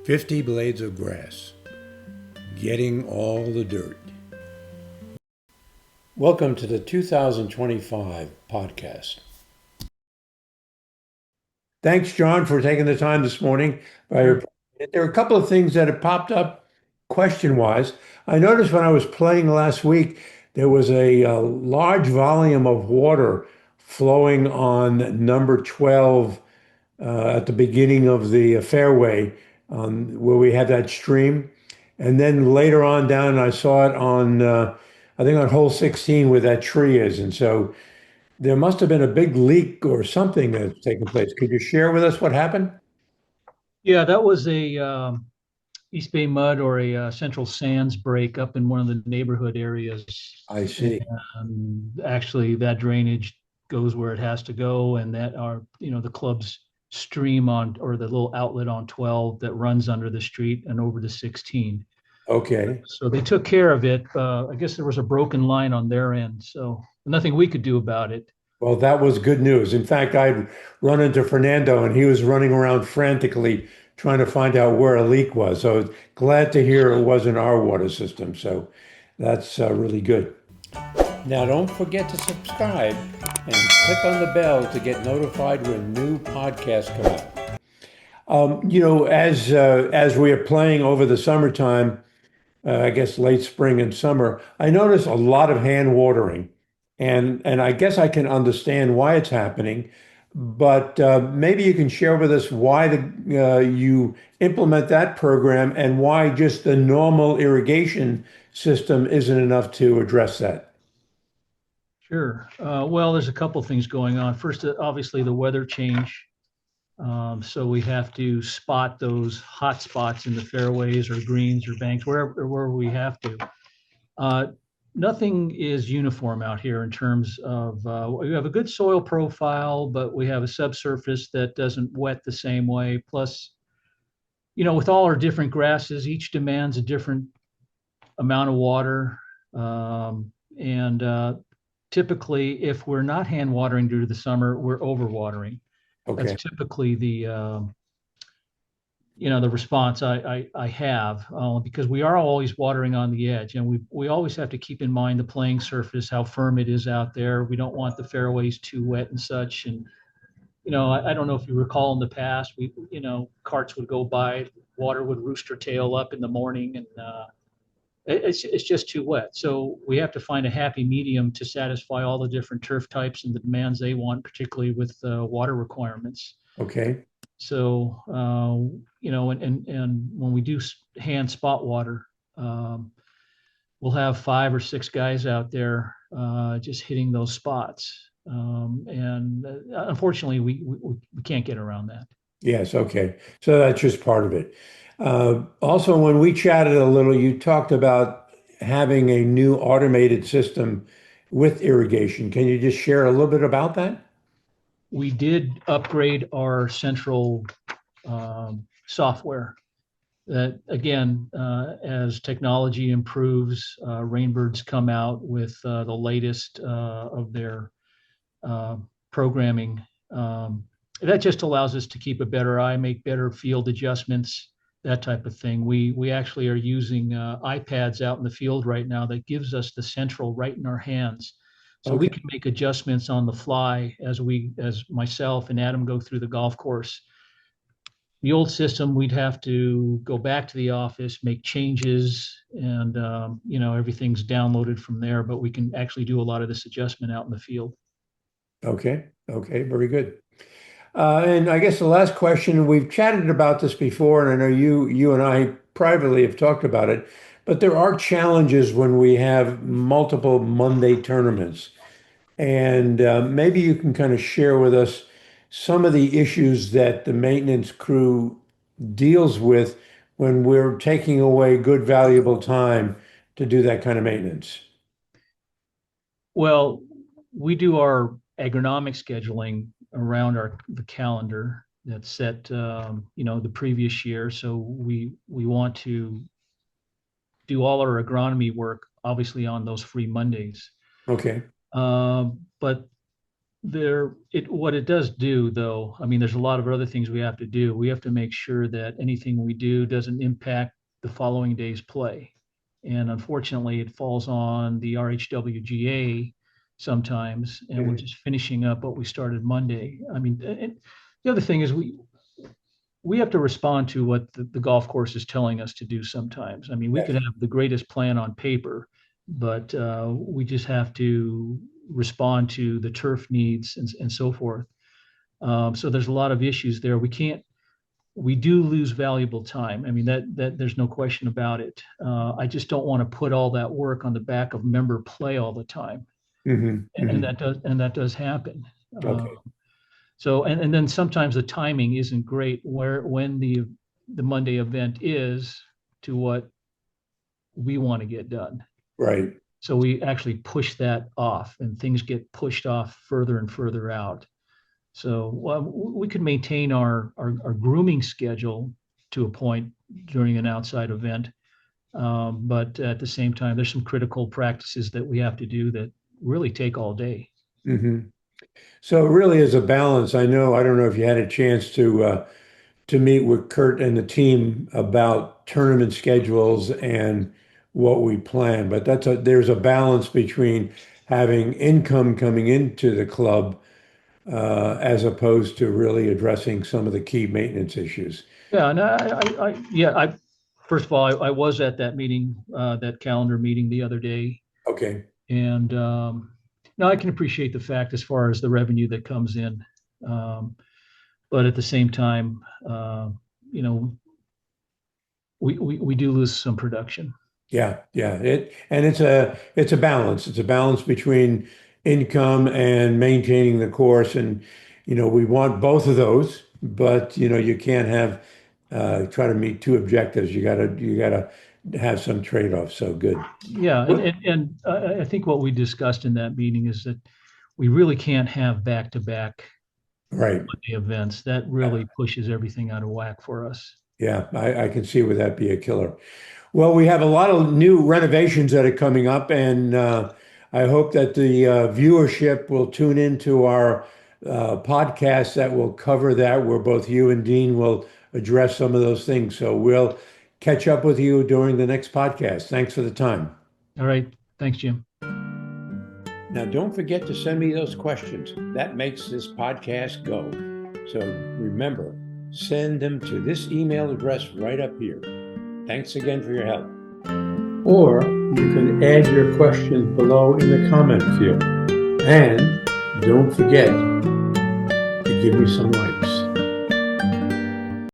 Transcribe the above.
50 blades of grass, getting all the dirt. Welcome to the 2025 podcast. Thanks, John, for taking the time this morning. Sure. There are a couple of things that have popped up question-wise. I noticed when I was playing last week, there was a large volume of water flowing on number 12 at the beginning of the fairway where we had that stream. And then later on down, I saw it on, I think on hole 16 where that tree is. And so there must have been a big leak or something that's taken place. Could you share with us what happened? Yeah, that was a East Bay mud or a Central Sands break up in one of the neighborhood areas. I see. Actually, that drainage goes where it has to go, and that are the club's stream on or the little outlet on 12 that runs under the street and over to 16. Okay. So they took care of it. I guess there was a broken line on their end, so nothing we could do about it. Well, that was good news. In fact, I'd run into Fernando and he was running around frantically trying to find out where a leak was. So glad to hear it wasn't our water system. So that's really good. Now, don't forget to subscribe and click on the bell to get notified when new podcasts come out. As we are playing over the summertime, I guess late spring and summer, I notice a lot of hand watering, and I guess I can understand why it's happening. But maybe you can share with us why you implement that program and why just the normal irrigation system isn't enough to address that. Sure. Well, there's a couple things going on. First, obviously, the weather change. So we have to spot those hot spots in the fairways or greens or banks, wherever we have to. Uh, Nothing is uniform out here in terms of we have a good soil profile, but we have a subsurface that doesn't wet the same way. Plus, with all our different grasses, each demands a different amount of water. And Typically, if we're not hand watering due to the summer, we're overwatering. That's Okay. typically the response I have because we are always watering on the edge, and we always have to keep in mind the playing surface, how firm it is out there. We don't want the fairways too wet and such. And I don't know if you recall in the past, carts would go by, water would rooster tail up in the morning, and it's just too wet. So we have to find a happy medium to satisfy all the different turf types and the demands they want, particularly with water requirements. Okay. So, and when we do hand spot water, um, we'll have 5 or 6 guys out there just hitting those spots. Unfortunately, we can't get around that. Yes. Okay. So that's just part of it. Also, when we chatted a little, you talked about having a new automated system with irrigation. Can you just share a little bit about that? We did upgrade our central software. That again, as technology improves, Rainbirds come out with the latest of their uh, programming. That just allows us to keep a better eye, make better field adjustments, that type of thing. We actually are using iPads out in the field right now that gives us the central right in our hands. So we Okay. can make adjustments on the fly as myself and Adam go through the golf course. The old system, we'd have to go back to the office, make changes, and everything's downloaded from there. But we can actually do a lot of this adjustment out in the field. Okay. Okay. Very good. And I guess the last question, we've chatted about this before, and I know you and I privately have talked about it, but there are challenges when we have multiple Monday tournaments. And maybe you can kind of share with us some of the issues that the maintenance crew deals with when we're taking away good, valuable time to do that kind of maintenance. Well, we do our agronomic scheduling around the calendar that's set, the previous year. So we want to do all our agronomy work, obviously on those free Mondays. Okay. But what it does do, though, I mean, there's a lot of other things we have to do. We have to make sure that anything we do doesn't impact the following day's play. And unfortunately, it falls on the RHWGA sometimes, and we're just finishing up what we started Monday. I mean, and the other thing is we have to respond to what the golf course is telling us to do sometimes. I mean, we Yes. could have the greatest plan on paper, but we just have to respond to the turf needs and so forth. So there's a lot of issues there. We do lose valuable time. I mean, that there's no question about it. I just don't want to put all that work on the back of member play all the time. Hmm. And Hmm. that does happen. Uh, Okay. so, and then sometimes the timing isn't great when the Monday event is to what we want to get done. Right. So we actually push that off and things get pushed off further and further out. So we could maintain our grooming schedule to a point during an outside event. But at the same time, there's some critical practices that we have to do that really take all day. Hmm. So it really is a balance. I know, I don't know if you had a chance to meet with Kurt and the team about tournament schedules and what we plan, but there's a balance between having income coming into the club as opposed to really addressing some of the key maintenance issues. Yeah, and yeah, first of all, I was at that meeting, that calendar meeting the other day, Okay. and now I can appreciate the fact as far as the revenue that comes in, um, but at the same time, you know, we do lose some production. Yeah, yeah. It's a balance. It's a balance between income and maintaining the course. And we want both of those, but you can't have try to meet two objectives. You gotta have some trade-off. So good. Yeah, What? and I think what we discussed in that meeting is that we really can't have back-to-back Right. events. That really pushes everything out of whack for us. Yeah, I can see where that be a killer. Well, we have a lot of new renovations that are coming up, and I hope that the viewership will tune into our podcast that will cover that, where both you and Dean will address some of those things. So we'll catch up with you during the next podcast. Thanks for the time. All right, thanks, Jim. Now, don't forget to send me those questions. That makes this podcast go. So remember, send them to this email address right up here. Thanks again for your help. Or you can add your questions below in the comment field. And don't forget to give me some likes.